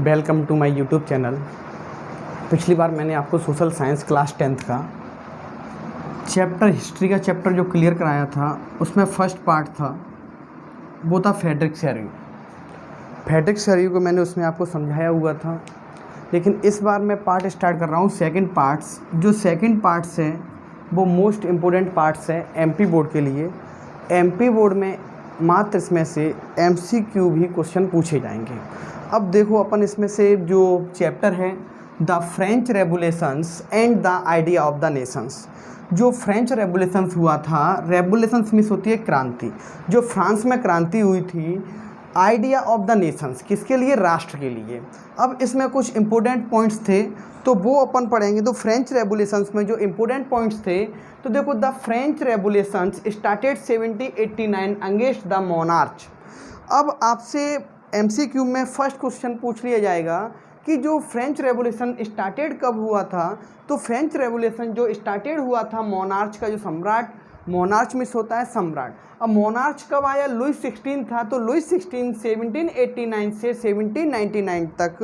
Welcome to my YouTube channel. पिछली बार मैंने आपको सोशल साइंस क्लास 10th का चैप्टर हिस्ट्री का चैप्टर जो क्लियर कराया था, उसमें फर्स्ट पार्ट था वो था फ्रेडरिक शेरयू। फ्रेडरिक शेरयू को मैंने उसमें आपको समझाया हुआ था, लेकिन इस बार मैं पार्ट स्टार्ट कर रहा हूँ सेकंड पार्ट्स। जो सेकंड पार्ट्स हैं वो मोस्ट इम्पोर्टेंट पार्ट्स हैं एमपी बोर्ड के लिए। एमपी बोर्ड में मात्र इसमें से एमसीक्यू भी क्वेश्चन पूछे जाएंगे। अब देखो, अपन इसमें से जो चैप्टर है the French revolutions and the idea of the Nations. जो फ्रेंच रेवोल्यूशंस हुआ था, रेवोल्यूशंस मीन्स होती है क्रांति, जो फ्रांस में क्रांति हुई थी। आइडिया ऑफ द नेशंस किसके लिए? राष्ट्र के लिए। अब इसमें कुछ इंपॉर्टेंट पॉइंट्स थे तो वो अपन पढ़ेंगे। तो फ्रेंच रेवोल्यूशंस में जो इंपॉर्टेंट पॉइंट्स थे, तो देखो, the French revolutions started 1789 against the monarch. अब आपसे एमसीक्यू में फर्स्ट क्वेश्चन पूछ लिया जाएगा कि जो फ्रेंच रेवोल्यूशन स्टार्टेड कब हुआ था। तो फ्रेंच रेवोल्यूशन जो स्टार्टेड हुआ था मोनार्च का, जो सम्राट, मोनार्च मिस होता है सम्राट। अब मोनार्च कब आया? लुईस 16 था। तो लुईस 16 1789 से 1799 तक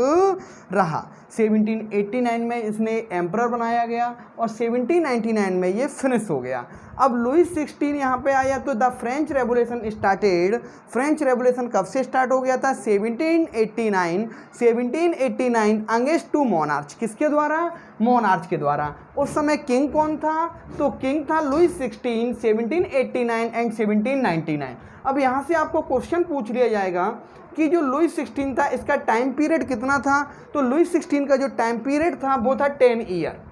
रहा। 1789 में इसने एम्परर बनाया गया और 1799 में ये फिनिश हो गया। अब लुईस 16 यहाँ पे आया तो the French revolution started. French revolution कब से स्टार्ट हो गया था? 1789 अगेंस्ट टू मोनार्च। किसके द्वारा? मोनार्च के द्वारा। उस समय किंग कौन था? तो किंग था लुईस 16, 1789 एंड 1799। अब यहाँ से आपको क्वेश्चन पूछ लिया जाएगा कि जो लुईस 16 था इसका टाइम पीरियड कितना था? तो लुईस 16 का जो टाइम पीरियड था वो था 10 ईयर।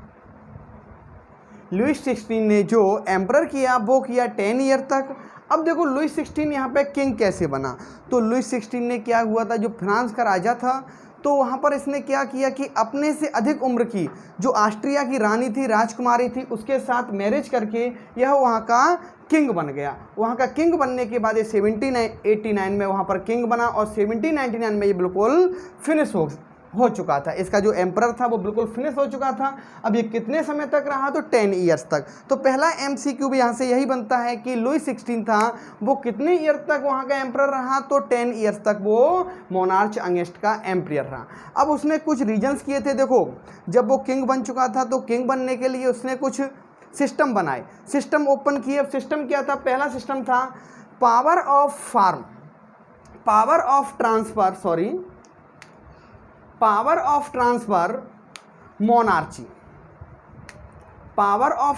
लुईस 16 ने जो एम्परर किया वो किया 10 ईयर तक। अब देखो लुईस 16 यहाँ पे किंग कैसे बना? तो लुईस 16 ने क्या हुआ था, जो फ्रांस का राजा था, तो वहाँ पर इसने क्या किया कि अपने से अधिक उम्र की जो ऑस्ट्रिया की रानी थी, राजकुमारी थी, उसके साथ मैरिज करके यह वहाँ का किंग बन गया। वहाँ का किंग बनने के बाद ये 1789 में वहाँ पर किंग बना और 1799 में ये बिल्कुल फिनिश हो चुका था। इसका जो एम्परर था वो बिल्कुल फिनिश हो चुका था। अब ये कितने समय तक रहा? तो 10 ईयर्स तक। तो पहला एमसीक्यू भी यहाँ से यही बनता है कि लुईस 16 था वो कितने ईयर तक वहाँ का एम्परर रहा? तो 10 ईयर्स तक वो मोनार्च अगेंस्ट का एम्परर रहा। अब उसने कुछ रीजन्स किए थे। देखो, जब वो किंग बन चुका था तो किंग बनने के लिए उसने कुछ सिस्टम बनाए, सिस्टम ओपन किए। अब सिस्टम क्या था? पहला सिस्टम था power of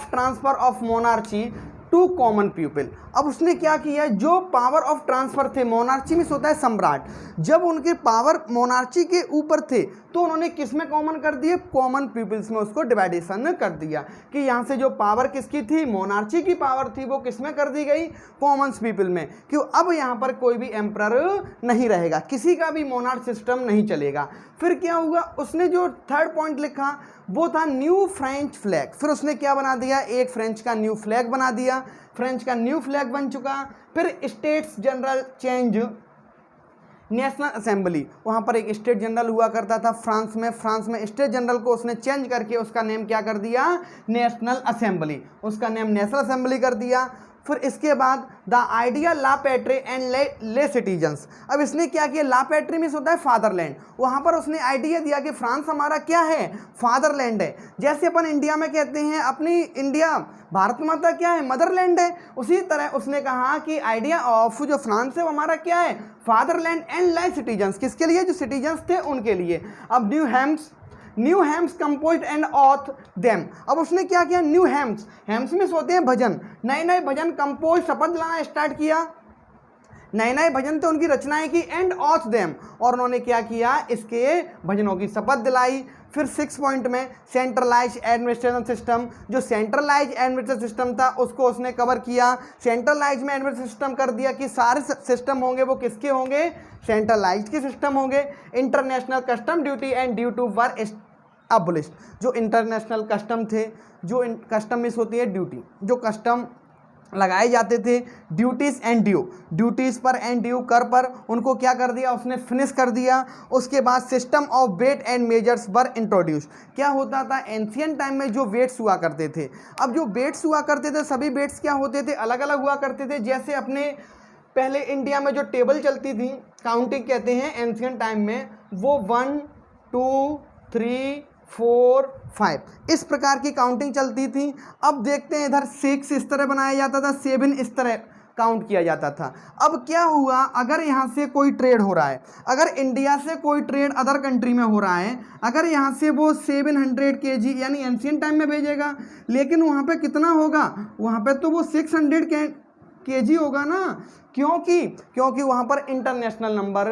transfer monarchy to common people. अब उसने क्या किया? जो पावर ऑफ ट्रांसफर थे, मोनार्ची में होता है सम्राट, जब उनके पावर मोनार्ची के ऊपर थे तो उन्होंने किस में कॉमन कर दिए? कॉमन पीपल्स में उसको डिवाइडेशन कर दिया कि यहाँ से जो पावर किसकी थी, मोनार्ची की पावर थी, वो किस में कर दी गई? कॉमन पीपल में। क्यों? अब यहाँ पर कोई भी एम्परर नहीं रहेगा, किसी का भी मोनार्च सिस्टम नहीं चलेगा। फिर क्या हुआ? उसने जो थर्ड पॉइंट लिखा वो था न्यू फ्रेंच फ्लैग। फिर उसने क्या बना दिया? एक फ्रेंच का न्यू फ्लैग बना दिया। फ्रेंच का न्यू फ्लैग बन चुका। फिर states general change, national assembly. वहाँ पर एक स्टेट जनरल हुआ करता था फ्रांस में स्टेट जनरल को उसने चेंज करके उसका नेम क्या कर दिया? National assembly. उसका नेम नेशनल असेंबली कर दिया। फिर इसके बाद द आइडिया ला पैट्री एंड ले सिटीजन्स। अब इसने क्या किया? ला पैट्री मीन्स होता है फादरलैंड। वहाँ पर उसने आइडिया दिया कि फ्रांस हमारा क्या है? फादरलैंड है। जैसे अपन इंडिया में कहते हैं अपनी इंडिया, भारत माता क्या है? मदरलैंड है। उसी तरह उसने कहा कि आइडिया ऑफ जो फ्रांस है वो हमारा क्या है? फादरलैंड एंड ले सिटीजन्स। किसके लिए? जो सिटीजन्स थे उनके लिए। अब new hymns composed and oath them. अब उसने क्या किया? न्यू हेम्स में होते हैं भजन, नए भजन कंपोज, शपथ लाना स्टार्ट किया। नए भजन थे, उनकी रचनाएं की, एंड ऑथ देम, और उन्होंने क्या किया? इसके भजनों की शपथ दिलाई। फिर 6 पॉइंट में सेंट्रलाइज एडमिनिस्ट्रेशन सिस्टम, जो सेंट्रलाइज एडमिनिस्ट्रेशन सिस्टम था उसको उसने कवर किया। सेंट्रलाइज में एडमिनिस्ट्रेशन सिस्टम कर दिया कि सारे सिस्टम होंगे वो किसके होंगे? सेंट्रलाइज के सिस्टम होंगे। International custom duty and duty were abolished. जो इंटरनेशनल कस्टम थे, जो कस्टम मिस होती है ड्यूटी, जो कस्टम लगाए जाते थे, ड्यूटीज़ एंड ड्यूटीज़ पर एंड ड्यू कर पर, उनको क्या कर दिया? उसने फिनिश कर दिया। उसके बाद system of weight and measures were introduce. क्या होता था? एंशियंट टाइम में जो वेट्स हुआ करते थे, अब जो वेट्स हुआ करते थे सभी वेट्स क्या होते थे? अलग अलग हुआ करते थे। जैसे अपने पहले इंडिया में जो टेबल चलती थी, काउंटिंग कहते हैं एंशियंट टाइम में, वो 1 2 3 4 5 इस प्रकार की काउंटिंग चलती थी। अब देखते हैं इधर 6 इस तरह बनाया जाता था, 7 इस तरह काउंट किया जाता था। अब क्या हुआ, अगर यहाँ से कोई ट्रेड हो रहा है, अगर इंडिया से कोई ट्रेड अदर कंट्री में हो रहा है, अगर यहाँ से वो 700 kg यानी एंशिएंट टाइम में भेजेगा, लेकिन वहाँ पे कितना होगा, वहाँ पे तो वो 600 kg होगा ना, क्योंकि वहाँ पर इंटरनेशनल नंबर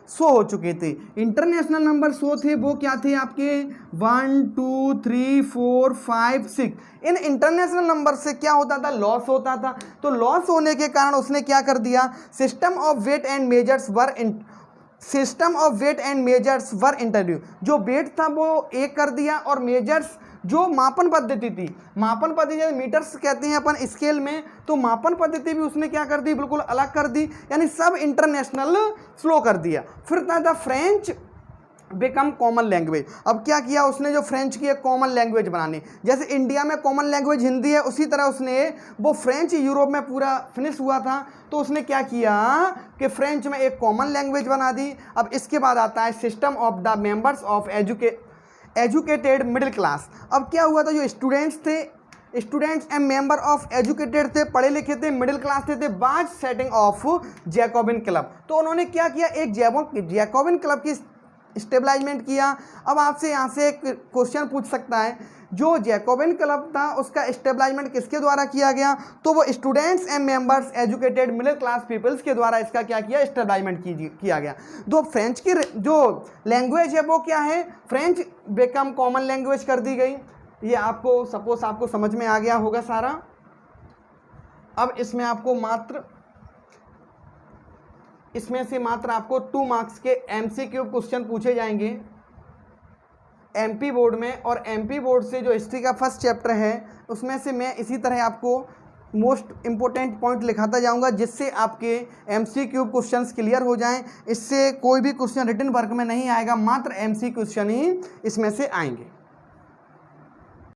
शो हो चुके थे। इंटरनेशनल नंबर शो थे, वो क्या थे आपके 1 2 3 4 5 6। इन इंटरनेशनल नंबर से क्या होता था, लॉस होता था। तो लॉस होने के कारण उसने क्या कर दिया, system of weight and measures were introduce. जो वेट था वो एक कर दिया, और मेजर्स जो मापन पद्धति थी, मापन पद्धति जैसे मीटर्स कहते हैं अपन स्केल में, तो मापन पद्धति भी उसने क्या कर दी, बिल्कुल अलग कर दी, यानी सब इंटरनेशनल फ्लो कर दिया। फिर था फ्रेंच बिकम कॉमन लैंग्वेज। अब क्या किया उसने, जो फ्रेंच की एक कॉमन लैंग्वेज बनानी, जैसे इंडिया में कॉमन लैंग्वेज हिंदी है, उसी तरह उसने वो फ्रेंच यूरोप में पूरा फिनिश हुआ था, तो उसने क्या किया कि फ्रेंच में एक कॉमन लैंग्वेज बना दी। अब इसके बाद आता है system of the members of educated middle class. अब क्या हुआ था, जो students and member of educated थे, पढ़े लिखे थे, मिडिल क्लास थे बाज सेटिंग ऑफ जैकोबिन क्लब। तो उन्होंने क्या किया, एक जैकोबिन क्लब की स्टेबलाइजमेंट किया। अब आपसे यहाँ से एक क्वेश्चन पूछ सकता है, जो जैकोबिन क्लब था उसका स्टेबलाइजमेंट किसके द्वारा किया गया, तो वो students and members educated middle class peoples के द्वारा इसका क्या किया, स्टेबलाइजमेंट किया गया। तो फ्रेंच की जो लैंग्वेज है वो क्या है, फ्रेंच बिकम कॉमन लैंग्वेज कर दी गई। ये आपको सपोज आपको समझ में आ गया होगा सारा। अब इसमें से मात्र आपको 2 मार्क्स के MCQ क्वेश्चन पूछे जाएंगे MP बोर्ड में, और MP बोर्ड से जो हिस्ट्री का फर्स्ट चैप्टर है उसमें से मैं इसी तरह आपको मोस्ट इंपॉर्टेंट पॉइंट लिखाता जाऊंगा, जिससे आपके MCQ क्वेश्चंस क्लियर हो जाएं। इससे कोई भी क्वेश्चन रिटन वर्क में नहीं आएगा, मात्र MC क्वेश्चन ही इसमें से आएंगे।